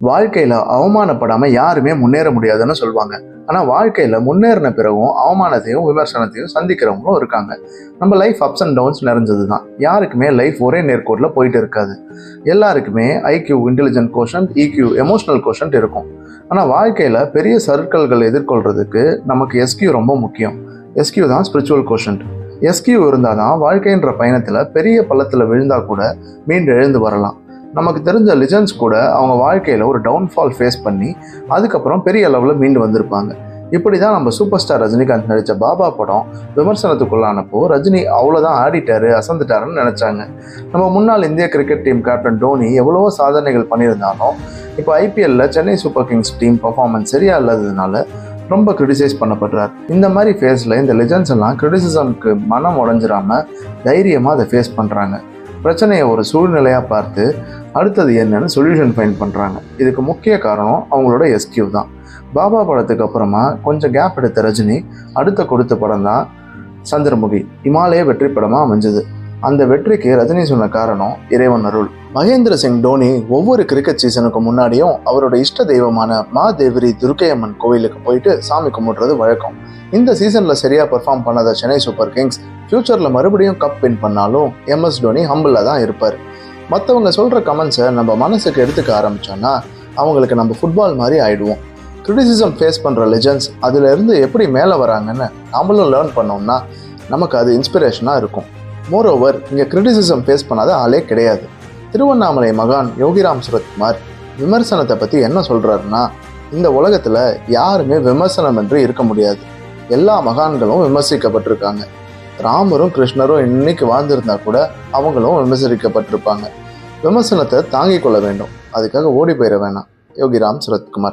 வாழ்க்கையில அவமானப்படாம யாருமே முன்னேற முடியாதுன்னு சொல்லுவாங்க. ஆனா வாழ்க்கையில முன்னேறின பிறகும் அவமானத்தையும் விமர்சனத்தையும் சந்திக்கிறவங்களும் இருக்காங்க. நம்ம லைஃப் அப்ஸ் அண்ட் டவுன்ஸ் நிறைஞ்சது தான். யாருக்குமே லைஃப் ஒரே நேர்கோட்டில் போயிட்டு இருக்காது. எல்லாருக்குமே IQ intelligent quotient, EQ emotional quotient இருக்கும். ஆனால் வாழ்க்கையில் பெரிய சர்க்கிள்கள் எதிர்கொள்றதுக்கு நமக்கு எஸ்கியூ ரொம்ப முக்கியம். எஸ்கியூ தான் ஸ்பிரிச்சுவல் கோஷன்ட். எஸ்கியூ இருந்தால் தான் வாழ்க்கைன்ற பயணத்தில் பெரிய பள்ளத்தில் விழுந்தா கூட மீண்டு எழுந்து வரலாம். நமக்கு தெரிஞ்ச லிஜெண்ட்ஸ் கூட அவங்க வாழ்க்கையில் ஒரு டவுன்ஃபால் ஃபேஸ் பண்ணி அதுக்கப்புறம் பெரிய அளவில் மீண்டு வந்திருப்பாங்க. இப்படி தான் நம்ம சூப்பர் ஸ்டார் ரஜினிகாந்த் நடித்த பாபா படம் விமர்சனத்துக்குள்ளானப்போ ரஜினி அவ்வளோதான் ஆடிட்டாரு, அசந்துட்டாருன்னு நினச்சாங்க. நம்ம முன்னாள் இந்திய கிரிக்கெட் டீம் கேப்டன் டோனி எவ்வளவோ சாதனைகள் பண்ணியிருந்தாலும் இப்போ ஐபிஎல்ல Chennai Super Kings team performance சரியா இல்லாததுனால ரொம்ப கிரிட்டிசைஸ் பண்ணப்படுறார். இந்த மாதிரி ஃபேஸில் இந்த லெஜண்ட்ஸ் எல்லாம் கிரிட்டிசிசம்க்கு மனம் உடஞ்சிடாமல் தைரியமாக அதை ஃபேஸ் பண்ணுறாங்க. பிரச்சனையை ஒரு சூழ்நிலையாக பார்த்து அடுத்தது என்னன்னு சொல்யூஷன் ஃபைண்ட் பண்ணுறாங்க. இதுக்கு முக்கிய காரணம் அவங்களோட எஸ்கியூ தான். பாபா படத்துக்கு அப்புறமா கொஞ்சம் கேப் எடுத்த ரஜினி அடுத்த கொடுத்த படம் தான் சந்திரமுகி. இமாலய வெற்றி படமாக அமைஞ்சது. அந்த வெற்றிக்கு ரஜினி சொன்ன காரணம் இறைவன் அருள். மகேந்திர சிங் தோனி ஒவ்வொரு கிரிக்கெட் சீசனுக்கு முன்னாடியும் அவரோட இஷ்ட தெய்வமான மாதேவரி துர்க்கையம்மன் கோவிலுக்கு போயிட்டு சாமி கும்பிடுறது வழக்கம். இந்த சீசனில் சரியாக பெர்ஃபார்ம் பண்ணாத சென்னை சூப்பர் கிங்ஸ் ஃப்யூச்சரில் மறுபடியும் கப் வின் பண்ணாலும் எம்எஸ் தோனி ஹம்பிளாக தான் இருப்பார். மற்றவங்க சொல்கிற கமெண்ட்ஸை நம்ம மனசுக்கு எடுத்துக்க ஆரம்பித்தோன்னா அவங்களுக்கு நம்ம ஃபுட்பால் மாதிரி ஆயிடுவோம். கிரிட்டிசிசம் ஃபேஸ் பண்ணுற லெஜண்ட்ஸ் அதிலிருந்து எப்படி மேலே வராங்கன்னு நம்மளும் லேர்ன் பண்ணோம்னா நமக்கு அது இன்ஸ்பிரேஷனாக இருக்கும். மோரோவர் இங்கே கிரிட்டிசிசம் ஃபேஸ் பண்ணாத ஆளே கிடையாது. திருவண்ணாமலை மகான் யோகிராம் சுரத்குமார் விமர்சனத்தை பற்றி என்ன சொல்கிறாருன்னா, இந்த உலகத்தில் யாருமே விமர்சனமின்றி இருக்க முடியாது. எல்லா மகான்களும் விமர்சிக்கப்பட்டிருக்காங்க. ராமரும் கிருஷ்ணரும் இன்னைக்கு வாழ்ந்திருந்தா கூட அவங்களும் விமர்சிக்கப்பட்டிருப்பாங்க. விமர்சனத்தை தாங்கிக் கொள்ள வேண்டும், அதுக்காக ஓடி போயிட வேணாம். யோகிராம் சுரத்குமார்.